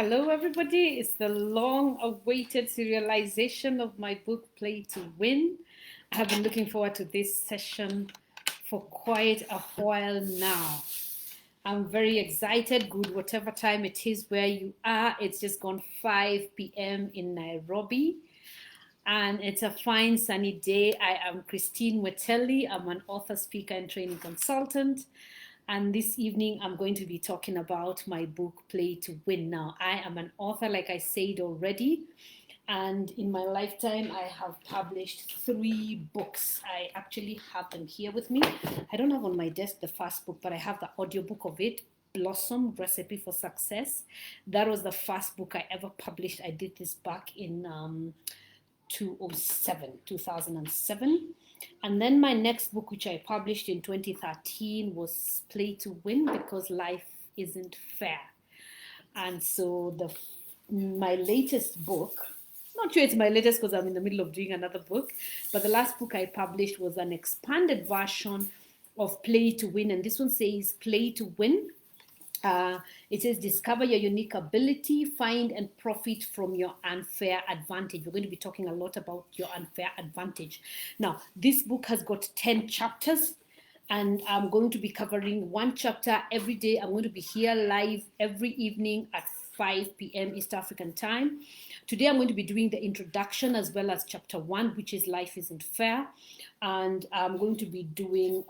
Hello, everybody. It's the long awaited serialization of my book, Play to Win. I have been looking forward to this session for quite a while now. I'm very excited. Good, whatever time it is where you are. It's just gone 5 p.m. in Nairobi. And it's a fine sunny day. I am Christine Mweteeli. I'm an author, speaker, and training consultant. And this evening, I'm going to be talking about my book, Play to Win. Now, I am an author, like I said already. And in my lifetime, I have published 3 books. I actually have them here with me. I don't have on my desk the first book, but I have the audiobook of it, Blossom Recipe for Success. That was the first book I ever published. I did this back in 2007. And then my next book, which I published in 2013, was Play to Win Because Life Isn't Fair. And so my latest book, not sure it's my latest because I'm in the middle of doing another book, but the last book I published was an expanded version of Play to Win. And this one says Play to Win. It says, discover your unique ability, find and profit from your unfair advantage. We're going to be talking a lot about your unfair advantage. Now, this book has got 10 chapters, and I'm going to be covering one chapter every day. I'm going to be here live every evening at 5 p.m. East African time. Today, I'm going to be doing the introduction as well as chapter 1, which is Life Isn't Fair. And I'm going to be doing,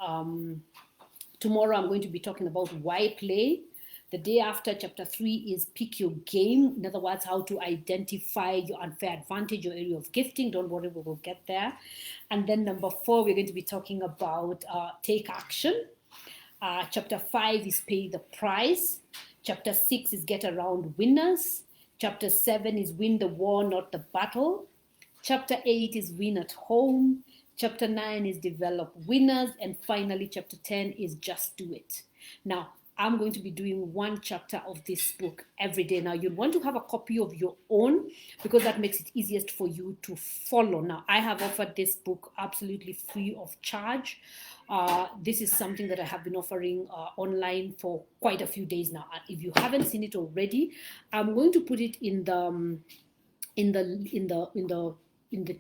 tomorrow, I'm going to be talking about why play. The day after, chapter 3 is pick your game. In other words, how to identify your unfair advantage, your area of gifting. Don't worry, we will get there. And then number 4, we're going to be talking about take action. Chapter 5 is pay the price. Chapter 6 is get around winners. Chapter 7 is win the war, not the battle. Chapter 8 is win at home. Chapter 9 is develop winners. And finally, chapter 10 is just do it. Now, I'm going to be doing one chapter of this book every day. Now, you'll want to have a copy of your own because that makes it easiest for you to follow. Now, I have offered this book absolutely free of charge. This is something that I have been offering online for quite a few days now. If you haven't seen it already, I'm going to put it in the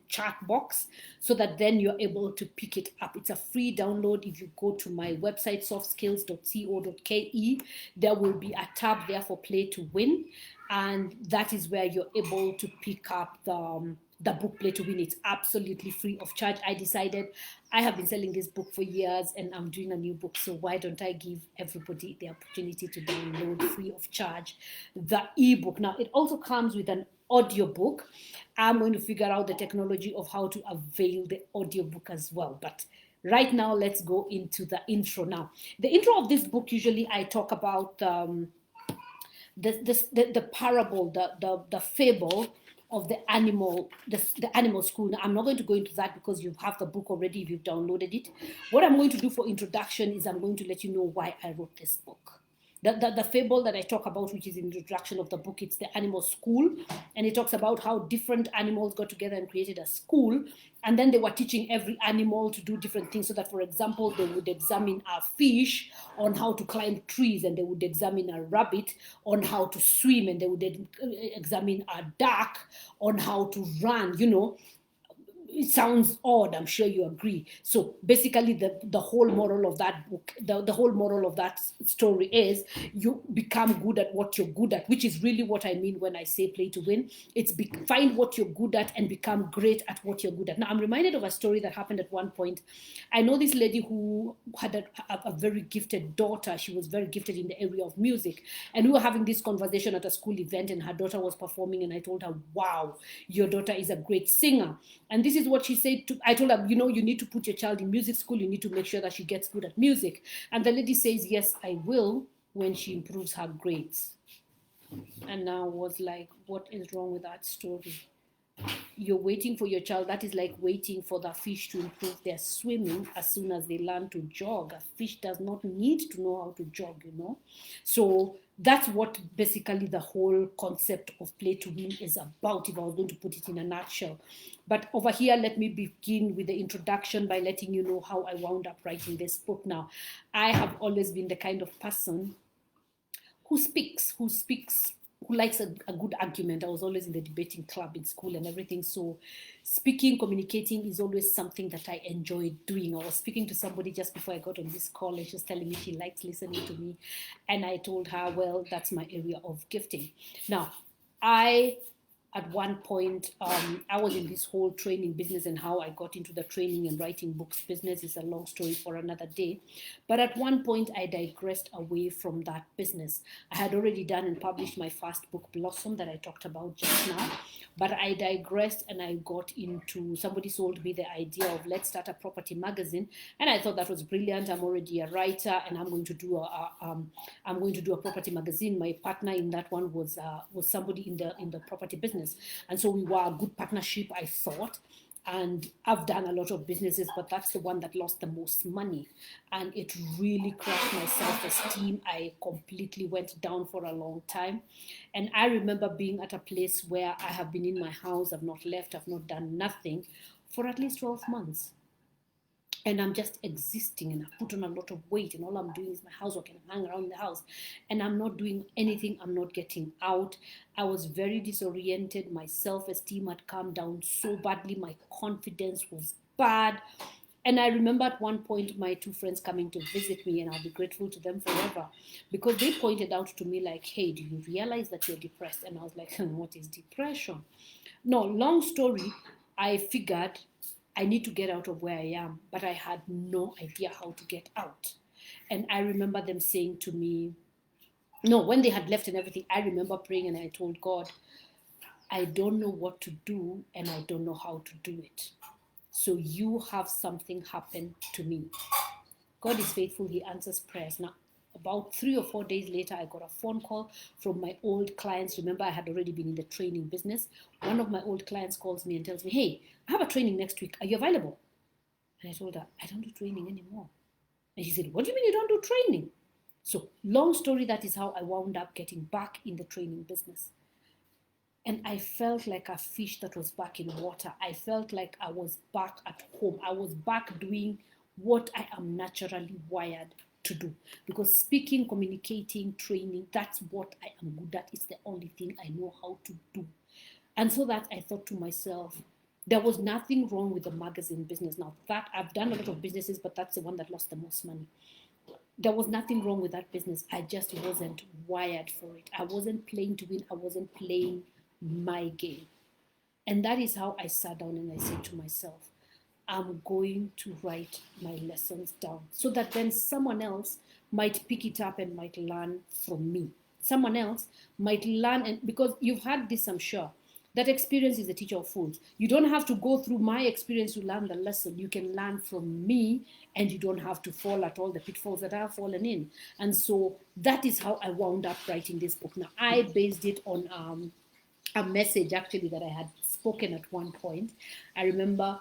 chat box so that then you're able to pick it up. It's a free download. If you go to my website, softskills.co.ke, there will be a tab there for Play to Win, and that is where you're able to pick up the book Play to Win. It's absolutely free of charge. I decided I have been selling this book for years and I'm doing a new book, so why don't I give everybody the opportunity to download free of charge the ebook. Now, it also comes with an audiobook. I'm going to figure out the technology of how to avail the audiobook as well. But right now, let's go into the intro. Now, the intro of this book, usually I talk about the parable, the fable of the animal school. Now, I'm not going to go into that because you have the book already if you've downloaded it. What I'm going to do for introduction is I'm going to let you know why I wrote this book. The fable that I talk about, which is in the introduction of the book, it's the animal school, and it talks about how different animals got together and created a school, and then they were teaching every animal to do different things. So that, for example, they would examine a fish on how to climb trees, and they would examine a rabbit on how to swim, and they would examine a duck on how to run. It sounds odd, I'm sure you agree. So basically the whole moral of that book, the whole moral of that story is you become good at what you're good at, which is really what I mean when I say play to win. It's find what you're good at and become great at what you're good at. Now, I'm reminded of a story that happened at one point. I know this lady who had a very gifted daughter. She was very gifted in the area of music. And we were having this conversation at a school event, and her daughter was performing, and I told her, wow, your daughter is a great singer. And this is what she said. I told her, you need to put your child in music school. You need to make sure that she gets good at music. And the lady says, yes, I will when she improves her grades. And now I was like, what is wrong with that story? You're waiting for your child. That is like waiting for the fish to improve their swimming as soon as they learn to jog. A fish does not need to know how to jog, So that's what basically the whole concept of play to win is about, if I was going to put it in a nutshell. But over here, let me begin with the introduction by letting you know how I wound up writing this book. Now, I have always been the kind of person who speaks who likes a good argument. I was always in the debating club in school and everything. So speaking, communicating is always something that I enjoy doing. I was speaking to somebody just before I got on this call, and she was telling me she likes listening to me. And I told her, well, that's my area of gifting. Now, I at one point, I was in this whole training business, and how I got into the training and writing books business is a long story for another day. But at one point, I digressed away from that business. I had already done and published my first book, Blossom, that I talked about just now. But I digressed and I got into, somebody sold me the idea of let's start a property magazine. And I thought that was brilliant. I'm already a writer and I'm going to do a property magazine. My partner in that one was somebody in the property business. And so we were a good partnership, I thought. And I've done a lot of businesses, but that's the one that lost the most money. And it really crushed my self-esteem. I completely went down for a long time. And I remember being at a place where I have been in my house, I've not left, I've not done nothing for at least 12 months. And I'm just existing, and I've put on a lot of weight, and all I'm doing is my housework, and I'm hanging around the house and I'm not doing anything. I'm not getting out. I was very disoriented. My self-esteem had come down so badly. My confidence was bad. And I remember at one point my two friends coming to visit me, and I'll be grateful to them forever, because they pointed out to me like, hey, do you realize that you're depressed? And I was like, what is depression? No, long story, I figured I need to get out of where I am, but I had no idea how to get out. And I remember them saying to me, no, when they had left and everything, I remember praying and I told God, I don't know what to do and I don't know how to do it. So you have something happen to me. God is faithful. He answers prayers. Now, about 3 or 4 days later, I got a phone call from my old clients. Remember, I had already been in the training business. One of my old clients calls me and tells me, hey, I have a training next week. Are you available? And I told her, I don't do training anymore. And she said, what do you mean you don't do training? So long story, that is how I wound up getting back in the training business. And I felt like a fish that was back in water. I felt like I was back at home. I was back doing what I am naturally wired to do. Because speaking, communicating, training, that's what I am good at. It's the only thing I know how to do. And so that I thought to myself, there was nothing wrong with the magazine business. Now, that I've done a lot of businesses, but that's the one that lost the most money. There was nothing wrong with that business. I just wasn't wired for it. I wasn't playing to win. I wasn't playing my game. And that is how I sat down and I said to myself, I'm going to write my lessons down so that then someone else might pick it up and might learn from me. Someone else might learn, and because you've had this, I'm sure, that experience is a teacher of fools. You don't have to go through my experience to learn the lesson. You can learn from me, and you don't have to fall at all the pitfalls that I've fallen in. And so that is how I wound up writing this book. Now, I based it on a message actually that I had spoken at one point. I remember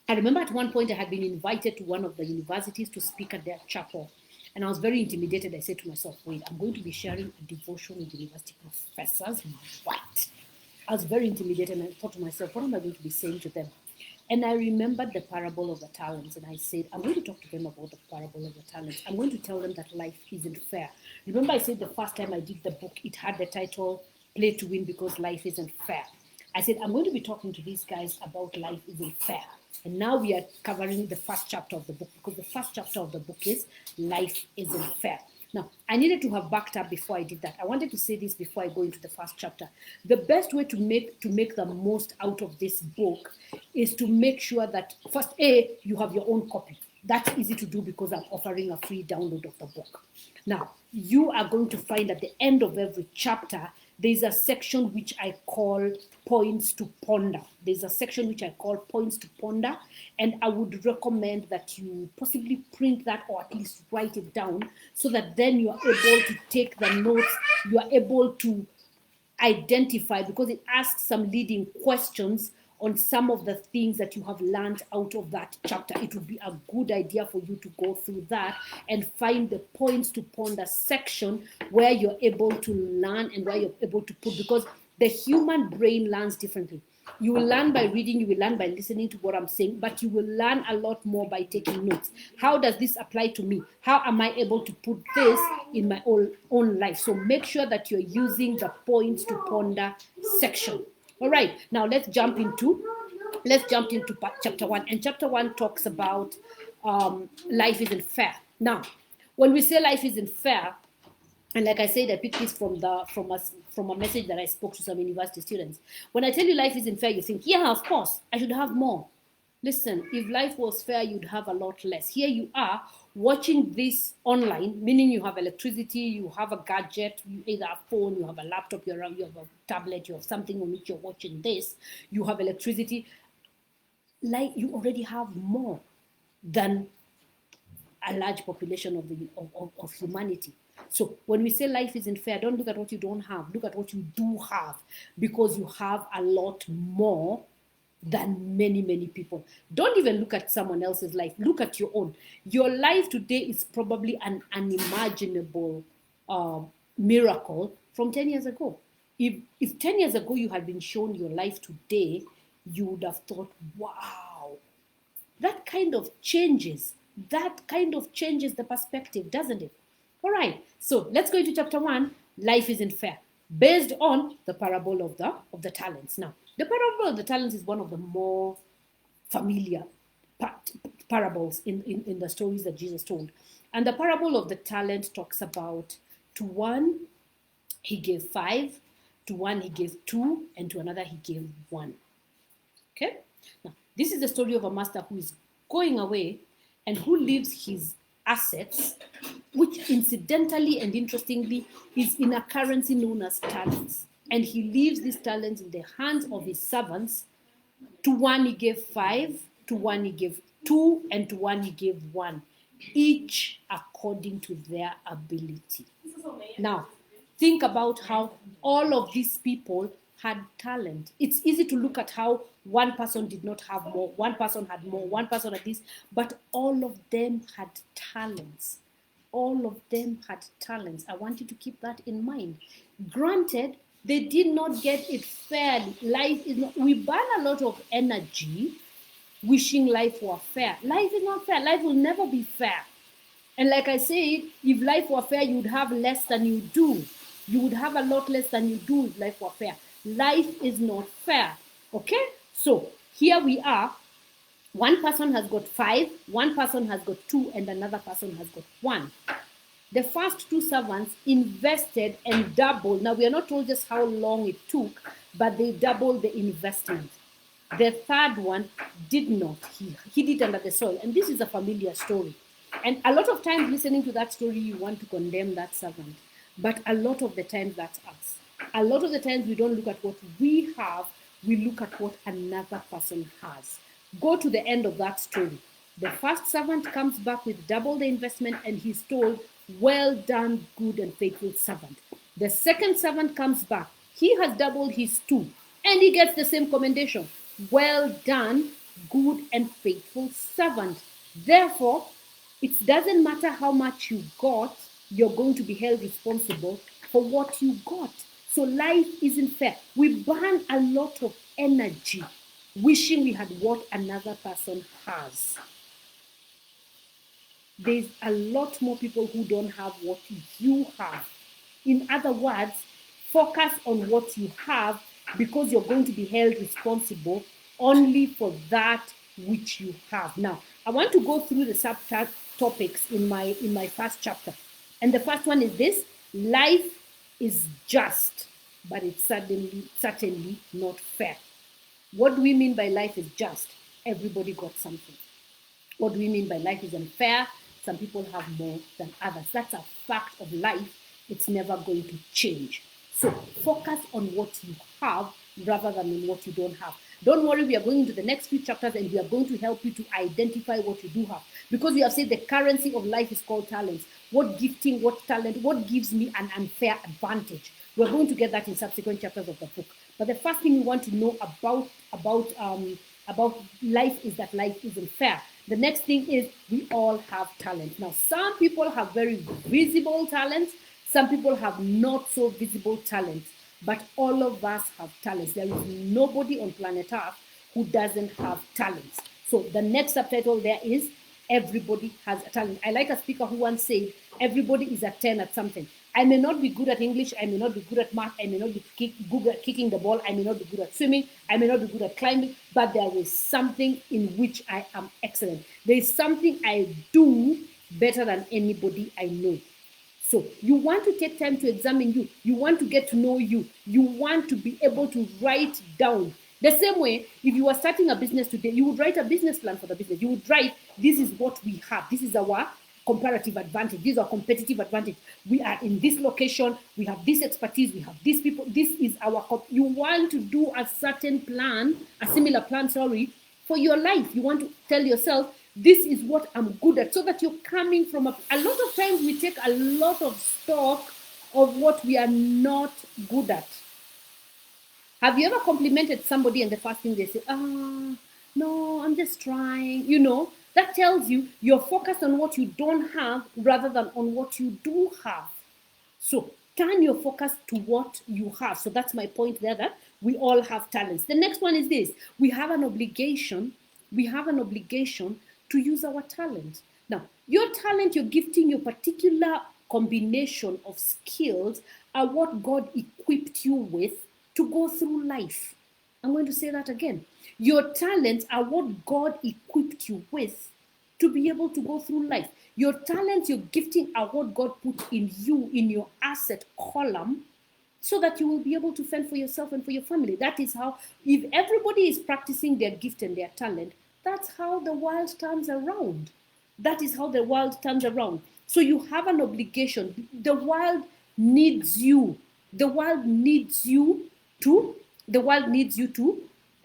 at one point I had been invited to one of the universities to speak at their chapel. And I was very intimidated. I said to myself, wait, I'm going to be sharing a devotion with university professors. What? I was very intimidated, and I thought to myself, what am I going to be saying to them? And I remembered the parable of the talents, and I said, I'm going to talk to them about the parable of the talents. I'm going to tell them that life isn't fair. Remember I said the first time I did the book, it had the title, Play to Win Because Life Isn't Fair. I said, I'm going to be talking to these guys about life isn't fair. And now we are covering the first chapter of the book, because the first chapter of the book is Life Isn't Fair. Now, I needed to have backed up before I did that. I wanted to say this before I go into the first chapter. The best way to make the most out of this book is to make sure that, first, you have your own copy. That's easy to do because I'm offering a free download of the book. Now, you are going to find at the end of every chapter, there's a section which I call points to ponder. There's a section which I call points to ponder, and I would recommend that you possibly print that or at least write it down so that then you are able to take the notes, you are able to identify, because it asks some leading questions on some of the things that you have learned out of that chapter. It would be a good idea for you to go through that and find the points to ponder section where you're able to learn and where you're able to put, because the human brain learns differently. You will learn by reading, you will learn by listening to what I'm saying, but you will learn a lot more by taking notes. How does this apply to me? How am I able to put this in my own life? So make sure that you're using the points to ponder section. All right, now let's jump into chapter 1. And chapter 1 talks about life isn't fair. Now, when we say life isn't fair, and like I said, I picked this from a message that I spoke to some university students. When I tell you life isn't fair, you think, yeah, of course, I should have more. Listen, if life was fair, you'd have a lot less. Here you are watching this online, meaning you have electricity, you have a gadget, you either a phone, you have a laptop, you have a tablet, you have something on which you're watching this, you have electricity. Like you already have more than a large population of humanity. So when we say life isn't fair, don't look at what you don't have. Look at what you do have, because you have a lot more than many, many people. Don't even look at someone else's life. Look at your own. Your life today is probably an unimaginable miracle from 10 years ago. If 10 years ago you had been shown your life today, you would have thought, wow, that kind of changes the perspective, doesn't it? All right, so let's go into chapter 1. Life isn't fair, based on the parable of the talents. Now, the parable of the talents is one of the more familiar parables in the stories that Jesus told. And the parable of the talent talks about, to one he gave 5, to one he gave 2, and to another he gave 1. Okay? Now, this is the story of a master who is going away and who leaves his assets, which incidentally and interestingly is in a currency known as talents. And he leaves these talents in the hands of his servants. To one he gave 5, to one he gave 2, and to one he gave 1, each according to their ability. Now, think about how all of these people had talent. It's easy to look at how one person did not have more, one person had more, one person had this, but all of them had talents. All of them had talents. I want you to keep that in mind. Granted, they did not get it fairly. Life is not, we burn a lot of energy wishing life were fair. Life is not fair. Life will never be fair. And like I said, if life were fair, you would have less than you do. You would have a lot less than you do if life were fair. Life is not fair. Okay? So here we are. One person has got 5, one person has got 2, and another person has got 1. The first 2 servants invested and doubled. Now, we are not told just how long it took, but they doubled the investment. The third one did not. He hid it under the soil. And this is a familiar story. And a lot of times listening to that story, you want to condemn that servant. But a lot of the times, that's us. A lot of the times, we don't look at what we have. We look at what another person has. Go to the end of that story. The first servant comes back with double the investment, and he's told, well done, good and faithful servant. The second servant comes back. He has doubled his 2, and he gets the same commendation. Well done, good and faithful servant. Therefore, it doesn't matter how much you got, you're going to be held responsible for what you got. So life isn't fair. We burn a lot of energy wishing we had what another person has. There's a lot more people who don't have what you have. In other words, focus on what you have, because you're going to be held responsible only for that which you have. Now, I want to go through the subtopics in my first chapter. And the first one is this: life is just, but it's certainly not fair. What do we mean by life is just? Everybody got something. What do we mean by life is unfair? Some people have more than others. That's a fact of life. It's never going to change. So focus on what you have rather than on what you don't have. Don't worry, we are going into the next few chapters and we are going to help you to identify what you do have. Because we have said the currency of life is called talents. What gifting, what talent, what gives me an unfair advantage? We're going to get that in subsequent chapters of the book. But the first thing you want to know about life is that life isn't fair. The next thing is we all have talent. Now, some people have very visible talents. Some people have not so visible talents. but all of us have talents. There is nobody on planet Earth who doesn't have talents. So the next subtitle there is everybody has a talent. I like a speaker who once said, everybody is a 10 at something. I may not be good at English. I may not be good at math. I may not be good at kicking the ball. I may not be good at swimming. I may not be good at climbing. But there is something in which I am excellent. There is something I do better than anybody I know. So you want to take time to examine you. You want to get to know you. You want to be able to write down. The same way, if you are starting a business today, you would write a business plan for the business. You would write, this is what we have. This is our comparative advantage. This is our competitive advantage. We are in this location. We have this expertise. We have these people. This is our, you want to do a certain plan, a similar plan, sorry, for your life. You want to tell yourself, this is what I'm good at, so that you're coming from a lot of times we take a lot of stock of what we are not good at. Have you ever complimented somebody and the first thing they say, no, I'm just trying, that tells you you're focused on what you don't have rather than on what you do have. So turn your focus to what you have. So that's my point there, that we all have talents. The next one is this. We have an obligation to use our talent. Now, your talent, your gifting, your particular combination of skills are what God equipped you with to go through life. I'm going to say that again. Your talents are what God equipped you with to be able to go through life. Your talents, your gifting are what God put in you, in your asset column, so that you will be able to fend for yourself and for your family. That is how, if everybody is practicing their gift and their talent, that's how the world turns around. That is how the world turns around. So you have an obligation. The world needs you. The world needs you to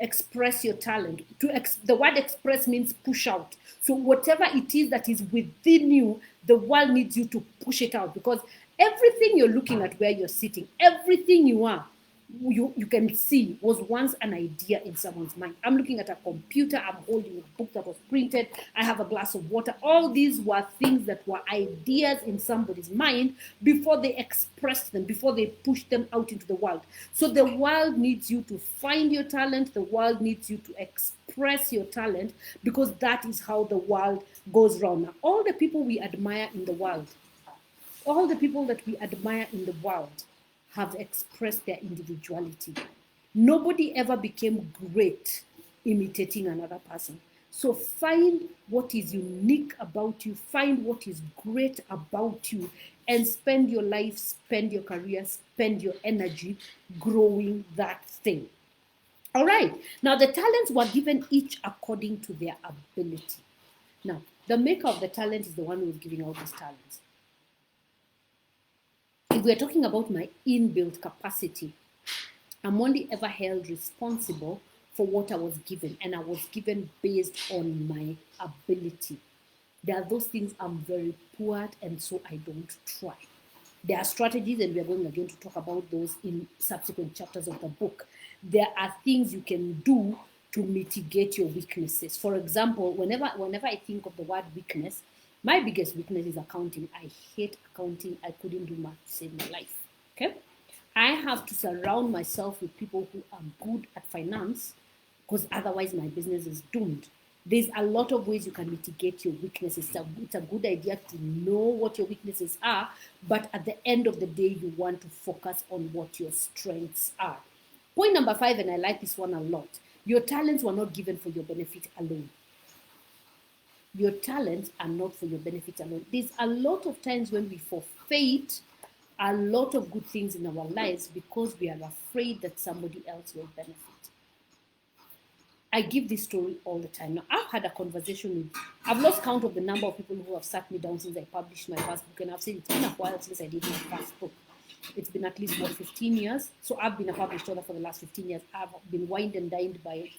express your talent. The word express means push out. So whatever it is that is within you, the world needs you to push it out, because everything you're looking at where you're sitting, everything you are, you can see was once an idea in someone's mind. I'm looking at a computer, I'm holding a book that was printed, I have a glass of water. All these were things that were ideas in somebody's mind before they expressed them, before they pushed them out into the world. So the world needs you to find your talent, the world needs you to express your talent, because that is how the world goes round. Now, all the people we admire in the world, all the people that we admire in the world have expressed their individuality. Nobody ever became great imitating another person. So find what is unique about you, find what is great about you, and spend your life, spend your career, spend your energy growing that thing. All right. Now, the talents were given each according to their ability. Now, the maker of the talent is the one who is giving out these talents. If we're talking about my inbuilt capacity, I'm only ever held responsible for what I was given, and I was given based on my ability. There are those things I'm very poor at, and so I don't try. There are strategies, and we are going again to talk about those in subsequent chapters of the book. There are things you can do to mitigate your weaknesses. For example, whenever I think of the word weakness, my biggest weakness is accounting. I hate accounting. I couldn't do math to save my life. Okay? I have to surround myself with people who are good at finance, because otherwise my business is doomed. There's a lot of ways you can mitigate your weaknesses. It's a good idea to know what your weaknesses are, but at the end of the day, you want to focus on what your strengths are. Point number 5, and I like this one a lot. Your talents were not given for your benefit alone. Your talents are not for your benefit alone. There's a lot of times when we forfeit a lot of good things in our lives because we are afraid that somebody else will benefit. I give this story all the time. Now, I've had a conversation with, I've lost count of the number of people who have sat me down since I published my first book, and I've said it's been a while since I did my first book. It's been at least, 15 years? So I've been a published author for the last 15 years. I've been wined and dined by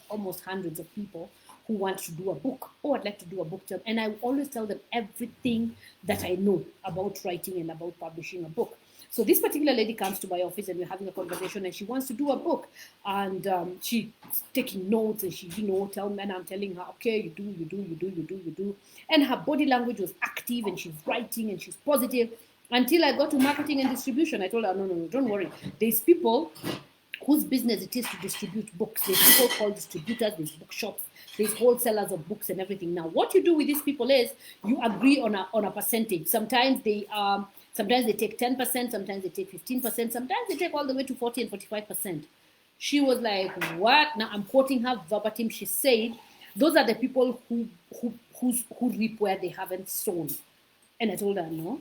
almost hundreds of people who want to do a book. Oh, I'd like to do a book. And I always tell them everything that I know about writing and about publishing a book. So this particular lady comes to my office and we're having a conversation, and she wants to do a book. And she's taking notes, and she, tell me, and I'm telling her, okay, you do. And her body language was active, and she's writing, and she's positive. Until I got to marketing and distribution, I told her, no, no, no, don't worry. There's people whose business it is to distribute books. There's people called distributors, there's bookshops, there's wholesalers of books and everything. Now, what you do with these people is you agree on a percentage. Sometimes they take 10%, sometimes they take 15%, sometimes they take all the way to 40 and 45%. She was like, what? Now I'm quoting her verbatim. She said, those are the people who reap where they haven't sown. And I told her, no,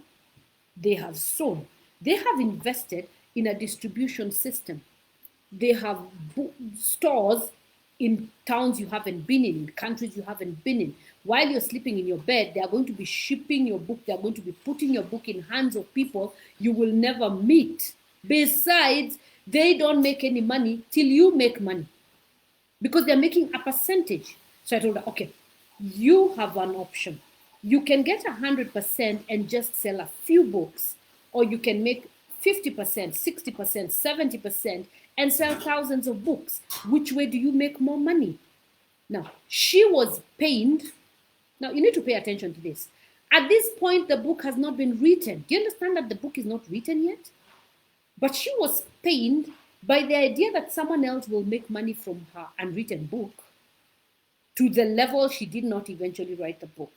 they have sown. They have invested in a distribution system. They have stores in towns you haven't been in countries you haven't been in. While you're sleeping in your bed, they are going to be shipping your book. They are going to be putting your book in hands of people you will never meet. Besides, they don't make any money till you make money because they're making a percentage. So I told her, okay, you have an option. You can get 100% and just sell a few books, or you can make 50%, 60%, 70% and sell thousands of books. Which way do you make more money? Now, she was pained. Now, you need to pay attention to this. At this point, the book has not been written. Do you understand that the book is not written yet? But she was pained by the idea that someone else will make money from her unwritten book to the level she did not eventually write the book.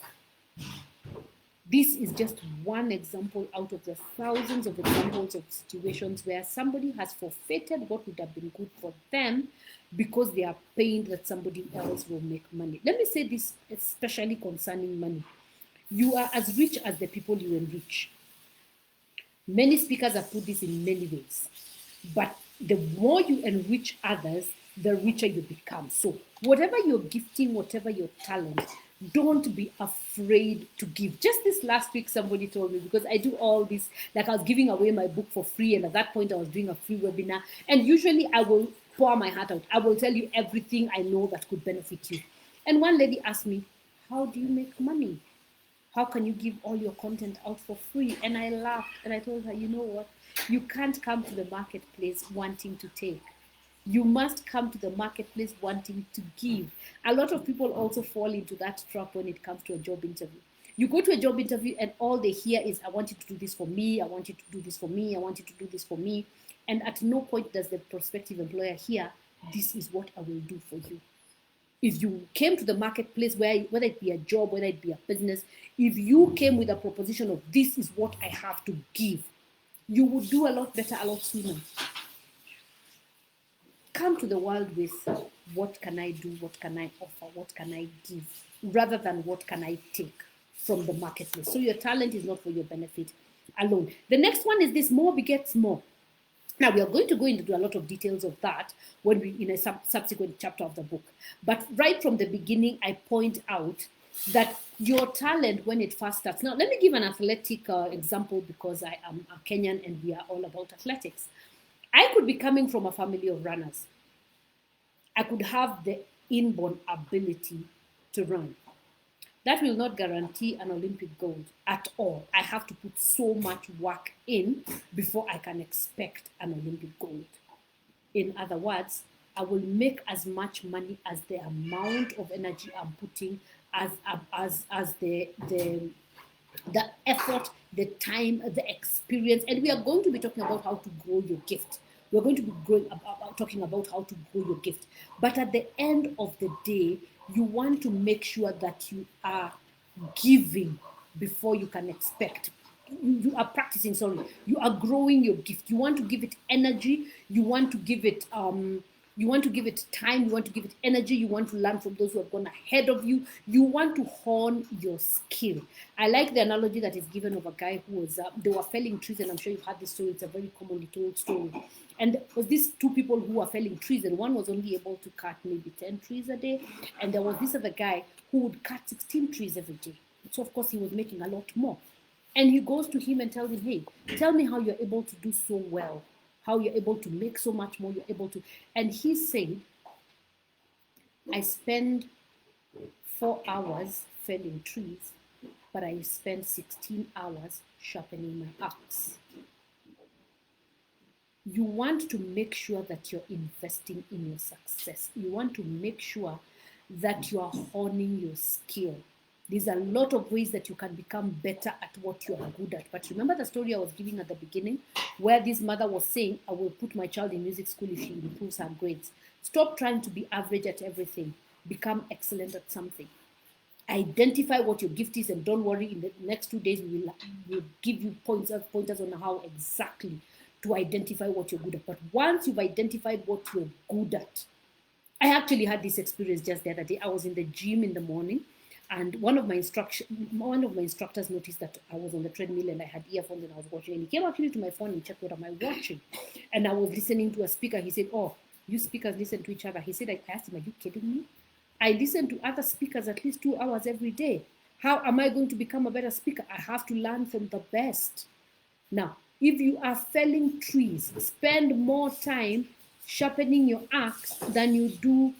This is just one example out of the thousands of examples of situations where somebody has forfeited what would have been good for them because they are pained that somebody else will make money. Let me say this, especially concerning money. You are as rich as the people you enrich. Many speakers have put this in many ways. But the more you enrich others, the richer you become. So whatever you're gifting, whatever your talent, don't be afraid to give. Just this last week, somebody told me, because I do all this, like I was giving away my book for free, and at that point I was doing a free webinar, and usually I will pour my heart out. I will tell you everything I know that could benefit you. And one lady asked me, how do you make money? How can you give all your content out for free? And I laughed and I told her, you know what? You can't come to the marketplace wanting to take. You must come to the marketplace wanting to give. A lot of people also fall into that trap when it comes to a job interview. You go to a job interview and all they hear is, I want you to do this for me, I want you to do this for me, I want you to do this for me. And at no point does the prospective employer hear, this is what I will do for you. If you came to the marketplace, whether it be a job, whether it be a business, if you came with a proposition of this is what I have to give, you would do a lot better, a lot sooner. Come to the world with what can I do, what can I offer, what can I give, rather than what can I take from the marketplace. So your talent is not for your benefit alone. The next one is this: more begets more. Now, we are going to go into a lot of details of that when we in a subsequent chapter of the book. But right from the beginning, I point out that your talent, when it first starts. Now, let me give an athletic example, because I am a Kenyan and we are all about athletics. I could be coming from a family of runners. I could have the inborn ability to run. That will not guarantee an Olympic gold at all. I have to put so much work in before I can expect an Olympic gold. In other words, I will make as much money as the amount of energy I'm putting, as the effort, the time, the experience. And we are going to be talking about how to grow your gift. We're going to be talking about how to grow your gift. But at the end of the day, you want to make sure that you are giving before you can expect. You are practicing, you are growing your gift. You want to give it energy. You want to give it time. You want to give it energy. You want to learn from those who have gone ahead of you. You want to hone your skill. I like the analogy that is given of a guy who was, they were felling trees, and I'm sure you've heard this story. It's a very commonly told story. And there was these two people who were felling trees, and one was only able to cut maybe 10 trees a day. And there was this other guy who would cut 16 trees every day. So, of course, he was making a lot more. And he goes to him and tells him, hey, tell me how you're able to do so well, how you're able to make so much more, you're able to. And he said, I spend 4 hours felling trees, but I spend 16 hours sharpening my axe. You want to make sure that you're investing in your success. You want to make sure that you are honing your skill. There's a lot of ways that you can become better at what you are good at. But remember the story I was giving at the beginning, where this mother was saying, I will put my child in music school if she improves her grades. Stop trying to be average at everything. Become excellent at something. Identify what your gift is, and don't worry, in the next 2 days we'll give you pointers on how exactly to identify what you're good at. But once you've identified what you're good at, I actually had this experience just the other day. I was in the gym in the morning, and one of my instructors noticed that I was on the treadmill and I had earphones and I was watching. And he came actually to my phone and checked what am I watching, and I was listening to a speaker. He said, "Oh, you speakers listen to each other." He said, I asked him, "Are you kidding me? I listen to other speakers at least 2 hours every day. How am I going to become a better speaker? I have to learn from the best." Now, if you are felling trees, spend more time sharpening your axe than you do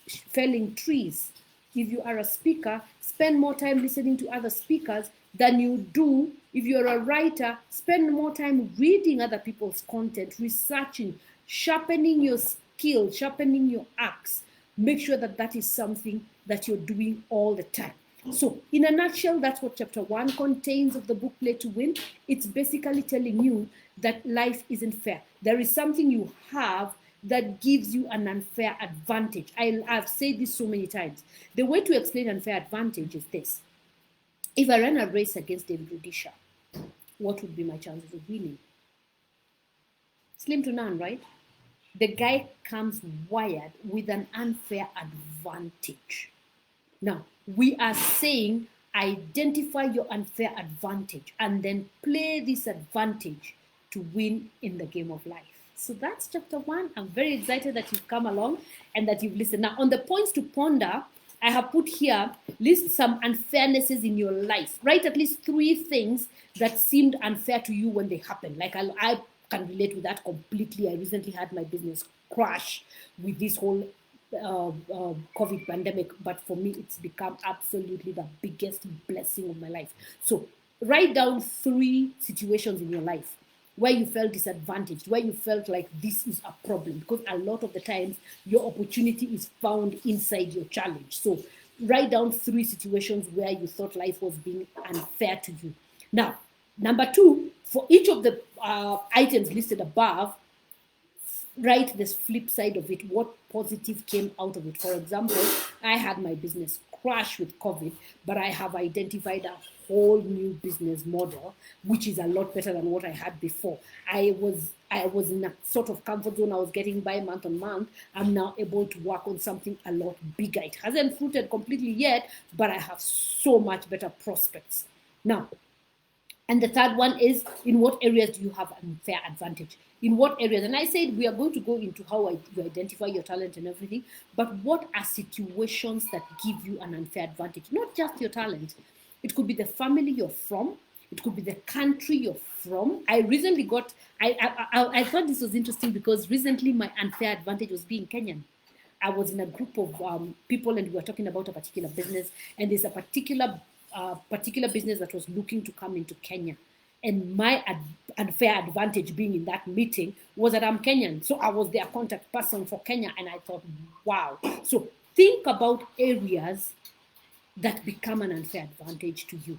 felling trees. If you are a speaker, spend more time listening to other speakers than you do. If you're a writer, spend more time reading other people's content, researching, sharpening your skill, sharpening your axe. Make sure that that is something that you're doing all the time. So, in a nutshell, that's what chapter 1 contains of the book Play to Win. It's basically telling you that life isn't fair. There is something you have that gives you an unfair advantage. I've said this so many times. The way to explain unfair advantage is this. If I ran a race against David Rudisha, what would be my chances of winning? Slim to none, right? The guy comes wired with an unfair advantage. Now, we are saying identify your unfair advantage and then play this advantage to win in the game of life. So that's chapter 1. I'm very excited that you've come along and that you've listened. Now, on the points to ponder, I have put here, list some unfairnesses in your life. Write at least 3 things that seemed unfair to you when they happened. Like I can relate with that completely. I recently had my business crash with this whole COVID pandemic, but for me, it's become absolutely the biggest blessing of my life. So write down 3 situations in your life where you felt disadvantaged, where you felt like this is a problem, because a lot of the times your opportunity is found inside your challenge. So write down 3 situations where you thought life was being unfair to you. Now, number 2, for each of the items listed above, write this flip side of it. What positive came out of it? For example, I had my business crash with COVID, but I have identified a whole new business model, which is a lot better than what I had before. I was in a sort of comfort zone. I was getting by month on month. I'm now able to work on something a lot bigger. It hasn't fruited completely yet, but I have so much better prospects. Now, and the third one is, in what areas do you have unfair advantage? In what areas? And I said we are going to go into how you identify your talent and everything, but what are situations that give you an unfair advantage? Not just your talent. It could be the family you're from. It could be the country you're from. I recently I thought this was interesting because recently my unfair advantage was being Kenyan. I was in a group of people and we were talking about a particular business, and there's a particular business that was looking to come into Kenya. And my unfair advantage being in that meeting was that I'm Kenyan. So I was their contact person for Kenya. And I thought, wow. So think about areas that become an unfair advantage to you.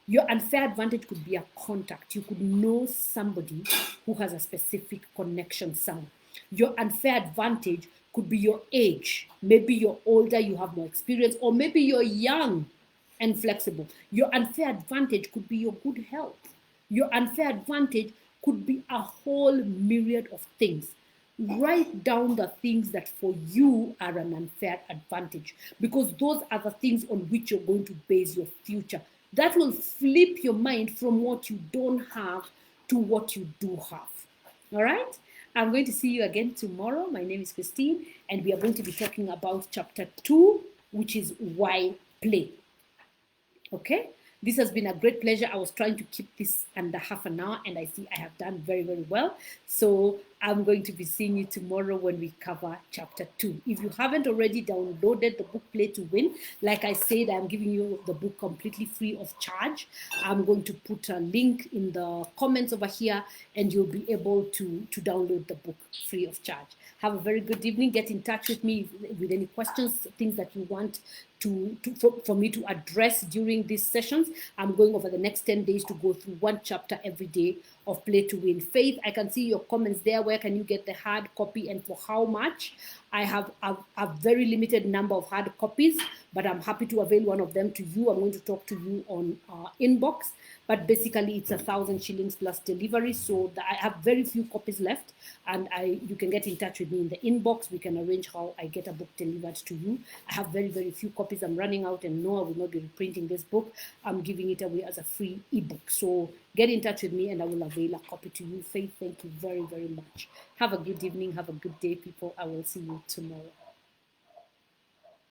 Your unfair advantage could be a contact. You could know somebody who has a specific connection somewhere. Your unfair advantage could be your age. Maybe you're older, you have more experience, or maybe you're young and flexible. Your unfair advantage could be your good health. Your unfair advantage could be a whole myriad of things. Write down the things that for you are an unfair advantage, because those are the things on which you're going to base your future. That will flip your mind from what you don't have to what you do have. All right? I'm going to see you again tomorrow. My name is Christine, and we are going to be talking about chapter 2, which is why play. Okay, this has been a great pleasure. I was trying to keep this under half an hour, and I see I have done very, very well. So I'm going to be seeing you tomorrow when we cover chapter 2. If you haven't already downloaded the book Play to Win, like I said, I'm giving you the book completely free of charge. I'm going to put a link in the comments over here, and you'll be able to download the book free of charge. Have a very good evening. Get in touch with me with any questions, things that you want for me to address during these sessions. I'm going over the next 10 days to go through one chapter every day of Play to Win. Faith, I can see your comments there. Where can you get the hard copy and for how much? I have a very limited number of hard copies, but I'm happy to avail one of them to you. I'm going to talk to you on inbox, but basically it's 1,000 shillings plus delivery. So I have very few copies left, and you can get in touch with me in the inbox. We can arrange how I get a book delivered to you. I have very, very few copies. I'm running out, and no, I will not be reprinting this book. I'm giving it away as a free ebook. So get in touch with me and I will avail a copy to you. Faith, thank you very, very much. Have a good evening. Have a good day, people. I will see you tomorrow.